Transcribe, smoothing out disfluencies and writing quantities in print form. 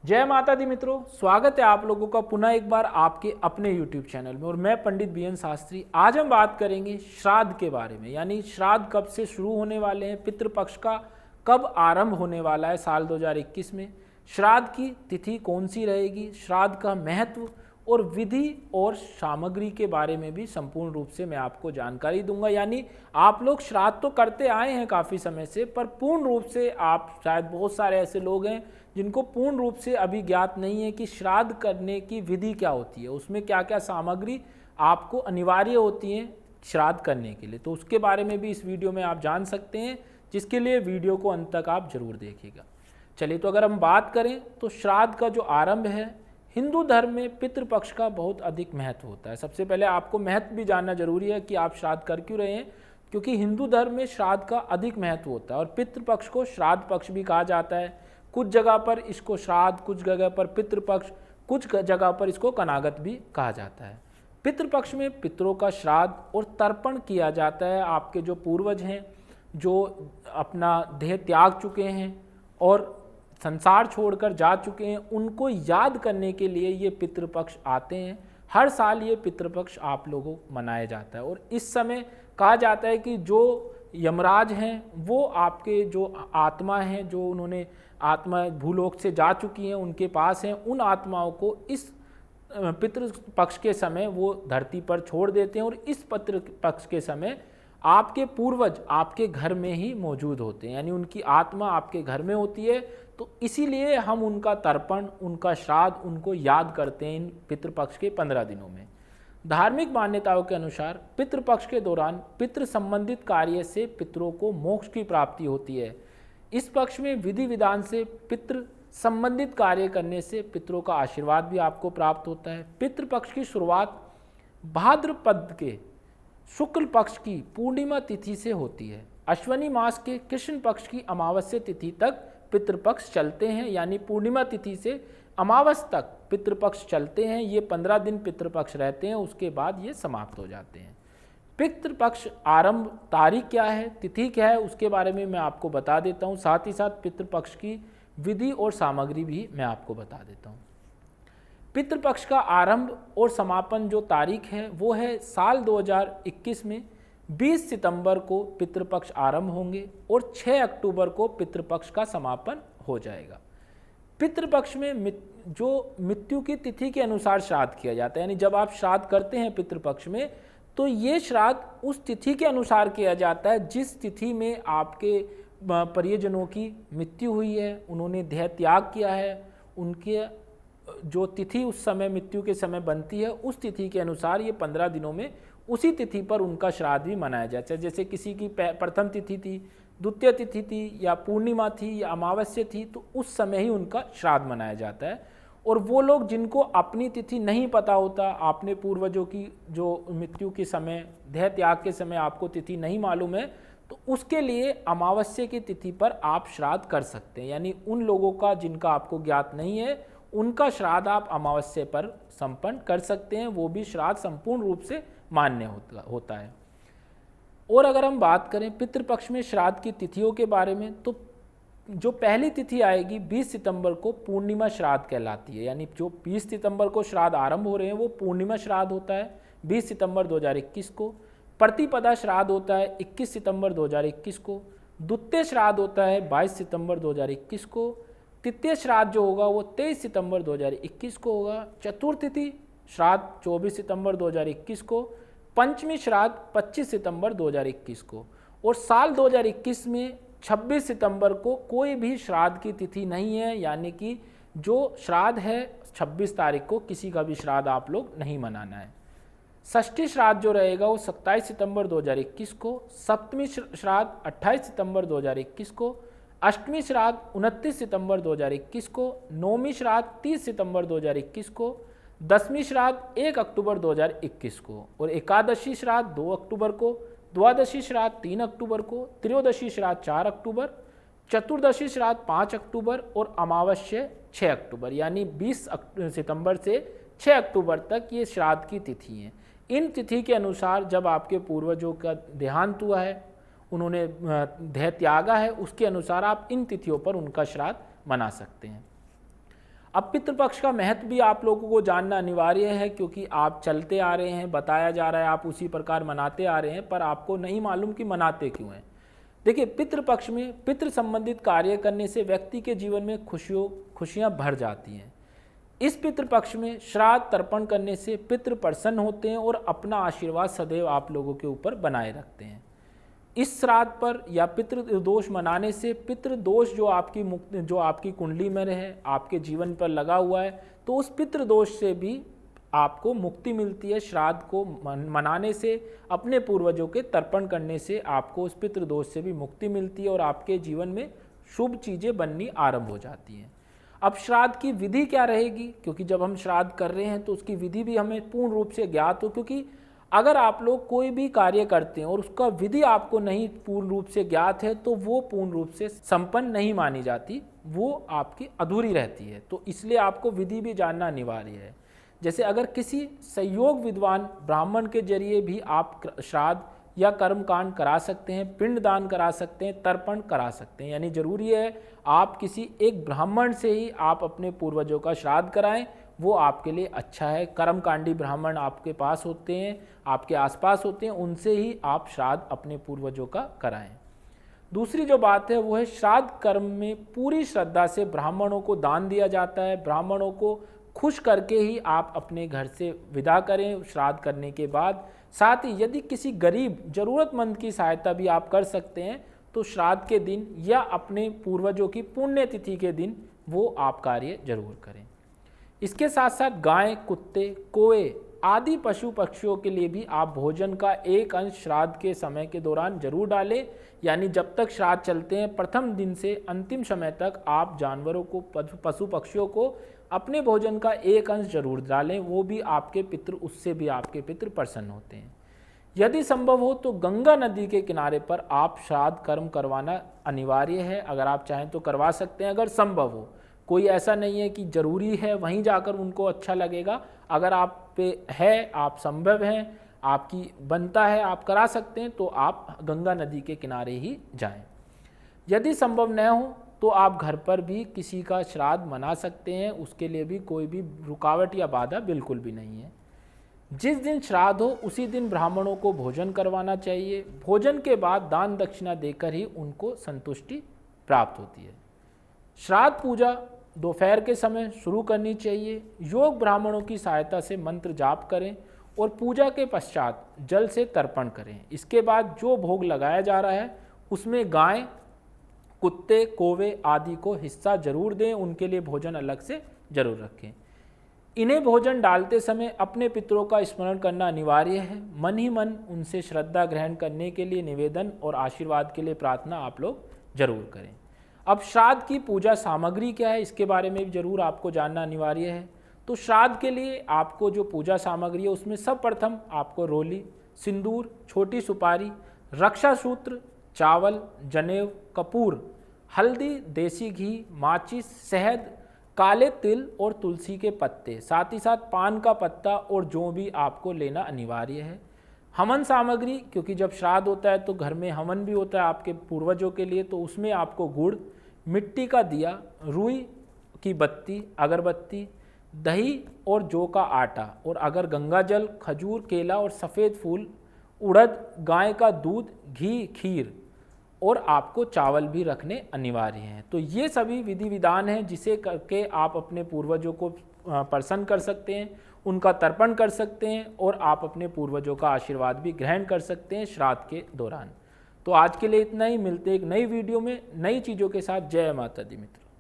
जय माता दी मित्रों, स्वागत है आप लोगों का पुनः एक बार आपके अपने YouTube चैनल में। और मैं पंडित बीएन शास्त्री। आज हम बात करेंगे श्राद्ध के बारे में, यानी श्राद्ध कब से शुरू होने वाले हैं, पितृपक्ष का कब आरंभ होने वाला है साल 2021 में, श्राद्ध की तिथि कौन सी रहेगी, श्राद्ध का महत्व और विधि और सामग्री के बारे में भी संपूर्ण रूप से मैं आपको जानकारी दूंगा। यानी आप लोग श्राद्ध तो करते आए हैं काफ़ी समय से, पर पूर्ण रूप से आप शायद बहुत सारे ऐसे लोग हैं जिनको पूर्ण रूप से अभी ज्ञात नहीं है कि श्राद्ध करने की विधि क्या होती है, उसमें क्या क्या सामग्री आपको अनिवार्य होती हैं श्राद्ध करने के लिए। तो उसके बारे में भी इस वीडियो में आप जान सकते हैं, जिसके लिए वीडियो को अंत तक आप जरूर देखिएगा। चलिए, तो अगर हम बात करें तो श्राद्ध का जो आरंभ है, हिंदू धर्म में पितृपक्ष का बहुत अधिक महत्व होता है। सबसे पहले आपको महत्व भी जानना जरूरी है कि आप श्राद्ध कर क्यों रहे हैं, क्योंकि हिंदू धर्म में श्राद्ध का अधिक महत्व होता है। और पितृपक्ष को श्राद्ध पक्ष भी कहा जाता है। कुछ जगह पर इसको श्राद्ध, कुछ जगह पर पितृपक्ष, कुछ जगह पर इसको कनागत भी कहा जाता है। पितृपक्ष में पितरों का श्राद्ध और तर्पण किया जाता है। आपके जो पूर्वज हैं, जो अपना देह त्याग चुके हैं और संसार छोड़कर जा चुके हैं, उनको याद करने के लिए ये पितृपक्ष आते हैं। हर साल ये पितृपक्ष आप लोगों को मनाया जाता है। और इस समय कहा जाता है कि जो यमराज हैं वो आपके जो आत्मा हैं, जो उन्होंने आत्मा भूलोक से जा चुकी हैं, उनके पास हैं, उन आत्माओं को इस पितृपक्ष के समय वो धरती पर छोड़ देते हैं। और इस पितृपक्ष के समय आपके पूर्वज आपके घर में ही मौजूद होते हैं, यानी उनकी आत्मा आपके घर में होती है। तो इसीलिए हम उनका तर्पण, उनका श्राद्ध, उनको याद करते हैं इन पितृपक्ष के 15 दिनों में। धार्मिक मान्यताओं के अनुसार पितृपक्ष के दौरान पितृ संबंधित कार्य से पितरों को मोक्ष की प्राप्ति होती है। इस पक्ष में विधि विधान से पितृ संबंधित कार्य करने से पितरों का आशीर्वाद भी आपको प्राप्त होता है। पितृपक्ष की शुरुआत भाद्रपद के शुक्ल पक्ष की पूर्णिमा तिथि से होती है। अश्विनी मास के कृष्ण पक्ष की अमावस्या तिथि तक पितृपक्ष चलते हैं, यानी पूर्णिमा तिथि से अमावस तक पितृपक्ष चलते हैं। ये 15 दिन पितृपक्ष रहते हैं, उसके बाद ये समाप्त हो जाते हैं। पितृपक्ष आरंभ तारीख क्या है, तिथि क्या है, उसके बारे में मैं आपको बता देता हूँ। साथ ही साथ पितृपक्ष की विधि और सामग्री भी मैं आपको बता देता हूँ। पितृपक्ष का आरंभ और समापन जो तारीख है वो है साल 2021 में 20 सितंबर को पितृपक्ष आरंभ होंगे और 6 अक्टूबर को पितृपक्ष का समापन हो जाएगा। पितृपक्ष में जो मृत्यु की तिथि के अनुसार श्राद्ध किया जाता है, यानी जब आप श्राद्ध करते हैं पितृपक्ष में, तो ये श्राद्ध उस तिथि के अनुसार किया जाता है जिस तिथि में आपके परिजनों की मृत्यु हुई है, उन्होंने देह त्याग किया है। उनके जो तिथि उस समय मृत्यु के समय बनती है, उस तिथि के अनुसार ये 15 दिनों में उसी तिथि पर उनका श्राद्ध भी मनाया जाता है। जैसे किसी की प्रथम तिथि थी, द्वितीय तिथि थी, या पूर्णिमा थी, या अमावस्या थी, तो उस समय ही उनका श्राद्ध मनाया जाता है। और वो लोग जिनको अपनी तिथि नहीं पता होता, आपने पूर्वजों की जो मृत्यु के समय, देह त्याग के समय आपको तिथि नहीं मालूम है, तो उसके लिए अमावस्या की तिथि पर आप श्राद्ध कर सकते हैं। यानी उन लोगों का जिनका आपको ज्ञात नहीं है, उनका श्राद्ध आप अमावस्या पर संपन्न कर सकते हैं। वो भी श्राद्ध संपूर्ण रूप से मान्य होता है। और अगर हम बात करें पितृपक्ष में श्राद्ध की तिथियों के बारे में, तो जो पहली तिथि आएगी 20 सितंबर को पूर्णिमा श्राद्ध कहलाती है। यानी जो 20 सितंबर को श्राद्ध आरंभ हो रहे हैं वो पूर्णिमा श्राद्ध होता है 20 सितंबर 2021 को। प्रतिपदा श्राद्ध होता है 21 सितंबर 2021 को। द्वितीय श्राद्ध होता है 22 सितंबर 2021 को। तृतीय श्राद्ध जो होगा वो 23 सितंबर 2021 को होगा। चतुर्थी श्राद्ध 24 सितंबर 2021 को। पंचमी श्राद्ध 25 सितंबर 2021 को। और साल 2021 में 26 सितंबर को कोई भी श्राद्ध की तिथि नहीं है, यानी कि जो श्राद्ध है 26 तारीख को किसी का भी श्राद्ध आप लोग नहीं मनाना है। षष्ठी श्राद्ध जो रहेगा वो 27 सितंबर 2021 को। सप्तमी श्राद्ध 28 सितंबर 2021 को। अष्टमी श्राद्ध 29 सितंबर 2021 को। नौवीं श्राद्ध 30 सितंबर 2021 को। दसवीं श्राद्ध 1 अक्टूबर 2021 को। और एकादशी श्राद्ध 2 अक्टूबर को। द्वादशी श्राद्ध 3 अक्टूबर को। त्रयोदशी श्राद्ध 4 अक्टूबर। चतुर्दशी श्राद्ध 5 अक्टूबर और अमावस्या 6 अक्टूबर, यानी 20 सितंबर से 6 अक्टूबर तक ये श्राद्ध की तिथि हैं। इन तिथि के अनुसार जब आपके पूर्वजों का देहांत हुआ है, उन्होंने देह त्यागा है, उसके अनुसार आप इन तिथियों पर उनका श्राद्ध मना सकते हैं। अब पितृपक्ष का महत्व भी आप लोगों को जानना अनिवार्य है, क्योंकि आप चलते आ रहे हैं, बताया जा रहा है, आप उसी प्रकार मनाते आ रहे हैं, पर आपको नहीं मालूम कि मनाते क्यों हैं। देखिए, पितृपक्ष में पितृ संबंधित कार्य करने से व्यक्ति के जीवन में खुशियाँ भर जाती हैं। इस पितृपक्ष में श्राद्ध तर्पण करने से पितृ प्रसन्न होते हैं और अपना आशीर्वाद सदैव आप लोगों के ऊपर बनाए रखते हैं। इस श्राद्ध पर या पितृ दोष मनाने से पितृ दोष जो आपकी कुंडली में रहे, आपके जीवन पर लगा हुआ है, तो उस पितृ दोष से भी आपको मुक्ति मिलती है। श्राद्ध को मनाने से, अपने पूर्वजों के तर्पण करने से आपको उस पितृ दोष से भी मुक्ति मिलती है और आपके जीवन में शुभ चीज़ें बननी आरंभ हो जाती हैं। अब श्राद्ध की विधि क्या रहेगी, क्योंकि जब हम श्राद्ध कर रहे हैं तो उसकी विधि भी हमें पूर्ण रूप से ज्ञात हो, क्योंकि अगर आप लोग कोई भी कार्य करते हैं और उसका विधि आपको नहीं पूर्ण रूप से ज्ञात है तो वो पूर्ण रूप से संपन्न नहीं मानी जाती, वो आपकी अधूरी रहती है। तो इसलिए आपको विधि भी जानना अनिवार्य है। जैसे अगर किसी संयोग विद्वान ब्राह्मण के जरिए भी आप श्राद्ध या कर्मकांड करा सकते हैं, पिंड दान करा सकते हैं, तर्पण करा सकते हैं। यानी जरूरी है आप किसी एक ब्राह्मण से ही आप अपने पूर्वजों का श्राद्ध कराएं, वो आपके लिए अच्छा है। कर्मकांडी ब्राह्मण आपके पास होते हैं, आपके आसपास होते हैं, उनसे ही आप श्राद्ध अपने पूर्वजों का कराएं। दूसरी जो बात है वो है श्राद्ध कर्म में पूरी श्रद्धा से ब्राह्मणों को दान दिया जाता है। ब्राह्मणों को खुश करके ही आप अपने घर से विदा करें श्राद्ध करने के बाद। साथ ही यदि किसी गरीब ज़रूरतमंद की सहायता भी आप कर सकते हैं तो श्राद्ध के दिन या अपने पूर्वजों की पुण्यतिथि के दिन वो आप कार्य जरूर करें। इसके साथ साथ गाय, कुत्ते, कौवे आदि पशु पक्षियों के लिए भी आप भोजन का एक अंश श्राद्ध के समय के दौरान जरूर डालें। यानी जब तक श्राद्ध चलते हैं प्रथम दिन से अंतिम समय तक आप जानवरों को, पशु पक्षियों को अपने भोजन का एक अंश जरूर डालें। वो भी आपके पितृ, उससे भी आपके पितृ प्रसन्न होते हैं। यदि संभव हो तो गंगा नदी के किनारे पर आप श्राद्ध कर्म करवाना अनिवार्य है। अगर आप चाहें तो करवा सकते हैं, अगर संभव हो। कोई ऐसा नहीं है कि जरूरी है वहीं जाकर उनको अच्छा लगेगा। अगर आप पे है, आप संभव हैं, आपकी बनता है, आप करा सकते हैं, तो आप गंगा नदी के किनारे ही जाएं। यदि संभव न हो तो आप घर पर भी किसी का श्राद्ध मना सकते हैं, उसके लिए भी कोई भी रुकावट या बाधा बिल्कुल भी नहीं है। जिस दिन श्राद्ध हो उसी दिन ब्राह्मणों को भोजन करवाना चाहिए। भोजन के बाद दान दक्षिणा देकर ही उनको संतुष्टि प्राप्त होती है। श्राद्ध पूजा दोपहर के समय शुरू करनी चाहिए। योग ब्राह्मणों की सहायता से मंत्र जाप करें और पूजा के पश्चात जल से तर्पण करें। इसके बाद जो भोग लगाया जा रहा है उसमें गाय, कुत्ते, कौवे आदि को हिस्सा जरूर दें, उनके लिए भोजन अलग से जरूर रखें। इन्हें भोजन डालते समय अपने पितरों का स्मरण करना अनिवार्य है। मन ही मन उनसे श्रद्धा ग्रहण करने के लिए निवेदन और आशीर्वाद के लिए प्रार्थना आप लोग जरूर करें। अब श्राद्ध की पूजा सामग्री क्या है, इसके बारे में भी जरूर आपको जानना अनिवार्य है। तो श्राद्ध के लिए आपको जो पूजा सामग्री है उसमें सर्वप्रथम आपको रोली, सिंदूर, छोटी सुपारी, रक्षा सूत्र, चावल, जनेऊ, कपूर, हल्दी, देसी घी, माचिस, शहद, काले तिल और तुलसी के पत्ते, साथ ही साथ पान का पत्ता और जौ भी आपको लेना अनिवार्य है। हवन सामग्री, क्योंकि जब श्राद्ध होता है तो घर में हवन भी होता है आपके पूर्वजों के लिए, तो उसमें आपको गुड़, मिट्टी का दिया, रुई की बत्ती, अगरबत्ती, दही और जौ का आटा, और अगर गंगा जल, खजूर, केला और सफ़ेद फूल, उड़द, गाय का दूध, घी, खीर और आपको चावल भी रखने अनिवार्य हैं। तो ये सभी विधि विधान हैं जिसे करके आप अपने पूर्वजों को प्रसन्न कर सकते हैं, उनका तर्पण कर सकते हैं और आप अपने पूर्वजों का आशीर्वाद भी ग्रहण कर सकते हैं श्राद्ध के दौरान। तो आज के लिए इतना ही, मिलते एक नई वीडियो में नई चीज़ों के साथ। जय माता दी मित्र।